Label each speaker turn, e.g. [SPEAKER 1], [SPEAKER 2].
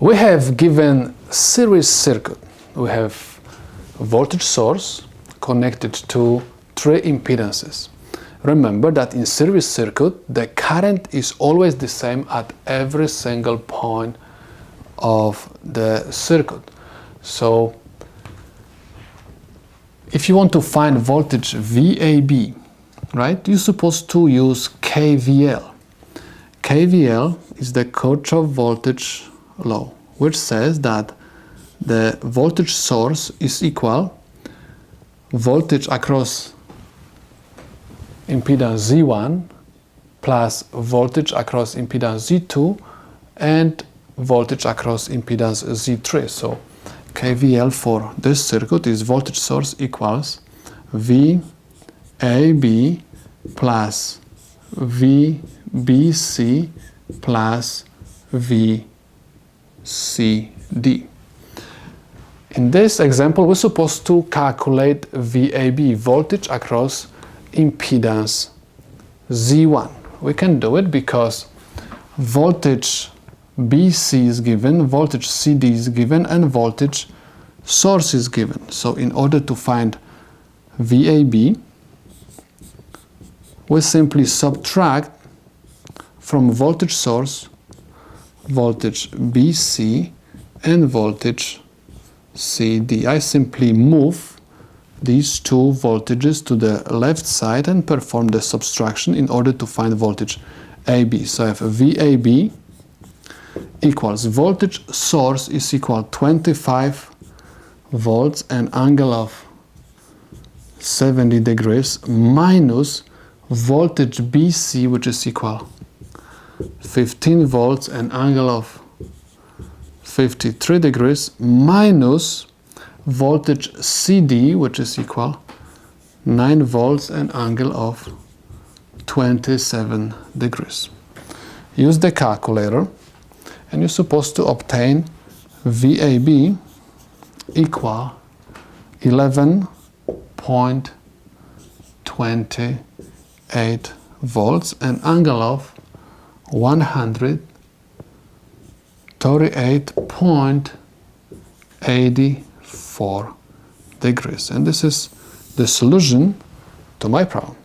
[SPEAKER 1] We have given series circuit. We have a voltage source connected to 3 impedances. Remember that in series circuit, the current is always the same at every single point of the circuit. So if you want to find voltage VAB, right, you're supposed to use KVL. KVL is the Kirchhoff voltage law, which says that the voltage source is equal voltage across impedance Z1 plus voltage across impedance Z2 and voltage across impedance Z3. So KVL for this circuit is voltage source equals VAB plus VBC plus VCD. In this example, we're supposed to calculate VAB, voltage across impedance Z1. We can do it because voltage BC is given, voltage CD is given, and voltage source is given. So in order to find VAB, we simply subtract from voltage source voltage BC and voltage CD. I simply move these two voltages to the left side and perform the subtraction in order to find voltage AB. So I have VAB equals voltage source is equal 25 volts and angle of 70 degrees minus voltage BC, which is equal 15 volts and angle of 53 degrees minus voltage CD, which is equal 9 volts and angle of 27 degrees. Use the calculator and you're supposed to obtain VAB equal 11.28 volts and angle of 138.84 degrees. And this is the solution to my problem.